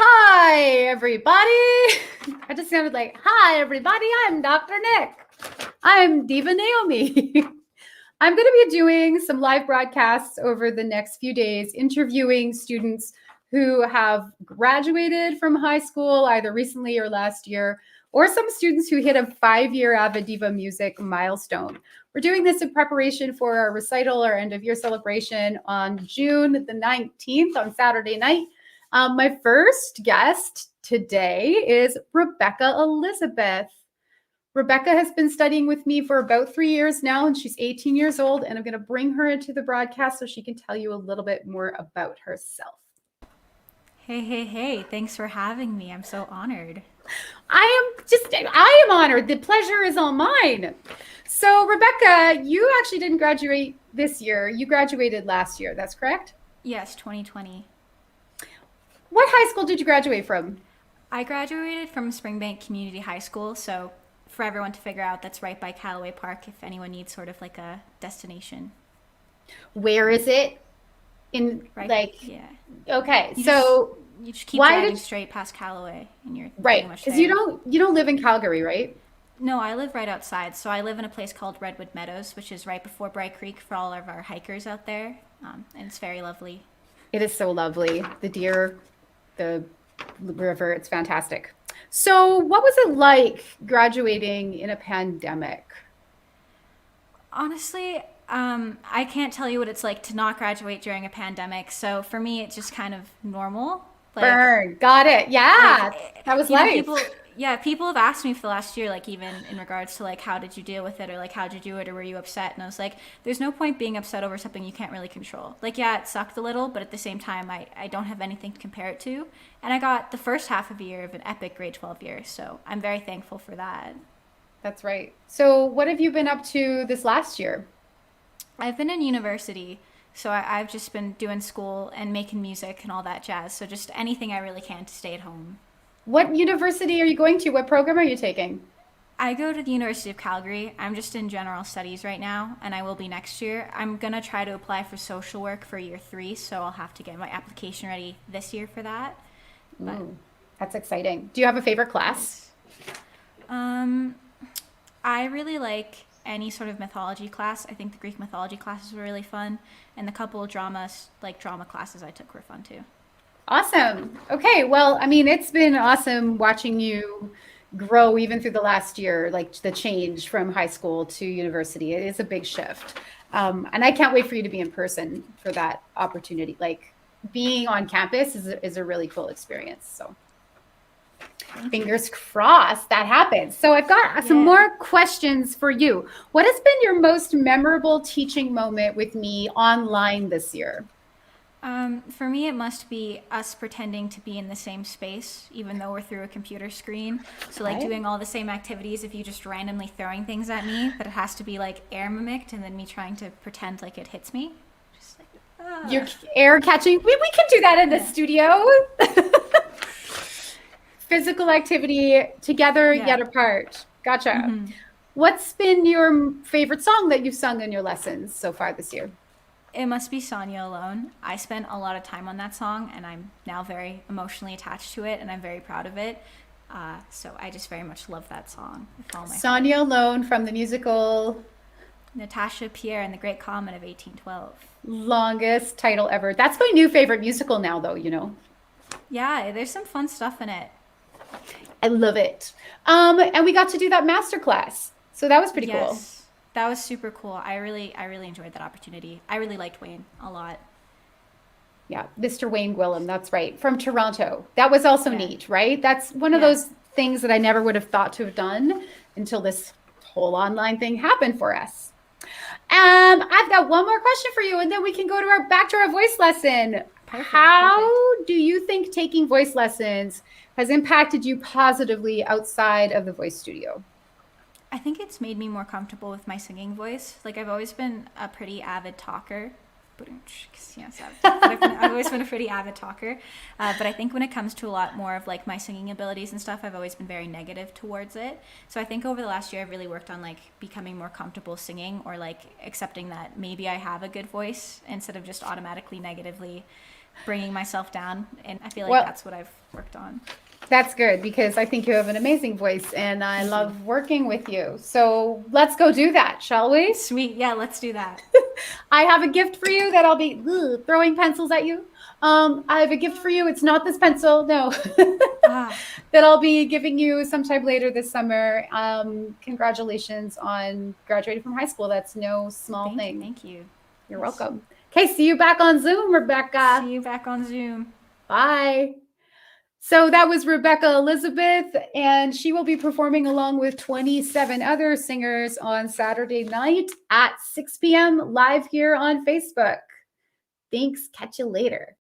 Hi, everybody. I just sounded like, hi, everybody. I'm Dr. Nick. I'm Diva Naomi. I'm going to be doing some live broadcasts over the next few days, interviewing students who have graduated from high school either recently or last year, or some students who hit a 5-year AvidDiva music milestone. We're doing this in preparation for our recital, our end of year celebration on June the 19th on Saturday night. My first guest today is Rebekah Elizabeth. Rebekah has been studying with me for about 3 years now, and she's 18 years old, and I'm going to bring her into the broadcast so she can tell you a little bit more about herself. Hey, thanks for having me. I'm so honored. I am honored. The pleasure is all mine. So, Rebekah, you actually didn't graduate this year. You graduated last year. That's correct? Yes, 2020. What high school did you graduate from? I graduated from Springbank Community High School, so for everyone to figure out, that's right by Callaway Park if anyone needs sort of like a destination. Where is it? Right? Yeah. Okay, You just so you just keep why driving did straight past Callaway and you're pretty right? much Because you there. don't live in Calgary, right? No, I live right outside. So I live in a place called Redwood Meadows, which is right before Bright Creek for all of our hikers out there. And it's very lovely. It is so lovely. The deer, the river, it's fantastic. So, what was it like graduating in a pandemic? Honestly, I can't tell you what it's like to not graduate during a pandemic. So for me, it's just kind of normal. Burn. Got it. Like Yeah. That was life. people have asked me for the last year, like even in regards to like how did you deal with it, or like how did you do it, or were you upset? And I was like, there's no point being upset over something you can't really control. Like, yeah, it sucked a little, but at the same time, I don't have anything to compare it to. And I got the first half of a year of an epic grade 12 year, so I'm very thankful for that. That's right. So, what have you been up to this last year? I've been in university, so I've just been doing school and making music and all that jazz. So just anything I really can to stay at home. What university are you going to? What program are you taking? I go to the University of Calgary. I'm just in general studies right now, and I will be next year. I'm gonna try to apply for social work for year 3, so I'll have to get my application ready this year for that. But Ooh, that's exciting. Do you have a favorite class? thanks. Um, I really like any sort of mythology class. I think the Greek mythology classes were really fun, and the couple of drama classes I took were fun too. Awesome. Okay. Well, I mean, it's been awesome watching you grow even through the last year, like the change from high school to university. It is a big shift. And I can't wait for you to be in person for that opportunity. Like being on campus is a really cool experience. So Thank you. fingers crossed that happens. So I've got some Yeah. more questions for you. What has been your most memorable teaching moment with me online this year? For me, it must be us pretending to be in the same space, even though we're through a computer screen. So, like, Okay. doing all the same activities if you just randomly throwing things at me, but it has to be like air mimicked, and then me trying to pretend like it hits me. Just like, Your ah. air catching. We can do that in the Yeah. studio. Physical activity together Yeah. yet apart. Gotcha. Mm-hmm. What's been your favorite song that you've sung in your lessons so far this year? It must be Sonya Alone. I spent a lot of time on that song, and I'm now very emotionally attached to it, and I'm very proud of it. So I just very much love that song with all my heart. Sonia Alone from the musical Natasha Pierre and the Great Comet of 1812. longest title ever. That's my new favorite musical now, though, you know. Yeah, there's some fun stuff in it. I love it. And we got to do that master class. So that was pretty cool. Yes, that was super cool. I really enjoyed that opportunity. I really liked Wayne a lot. Yeah, Mr. Wayne Gwillem, that's right, from Toronto. That was also Yeah, neat, right? That's one of yeah, those things that I never would have thought to have done until this whole online thing happened for us. I've got one more question for you, and then we can go to our back to our voice lesson. perfect. How do you think taking voice lessons has impacted you positively outside of the voice studio? I think it's made me more comfortable with my singing voice. Like I've always been a pretty avid talker. Yes, I've always been a pretty avid talker. But I think when it comes to a lot more of like my singing abilities and stuff, I've always been very negative towards it. So I think over the last year, I've really worked on like becoming more comfortable singing, or like accepting that maybe I have a good voice instead of just automatically negatively bringing myself down. And I feel like Well, that's what I've worked on. That's good because I think you have an amazing voice and I love working with you. So let's go do that, shall we? Sweet. Yeah, let's do that. I have a gift for you that I'll be throwing pencils at you. I have a gift for you. It's not this pencil, no. That I'll be giving you sometime later this summer. Congratulations on graduating from high school. That's no small thing. Thank you. You're welcome. Okay, see you back on Zoom, Rebekah. See you back on Zoom. Bye. So that was Rebekah Elizabeth, and she will be performing along with 27 other singers on Saturday night at 6 p.m. live here on Facebook. Thanks. Catch you later.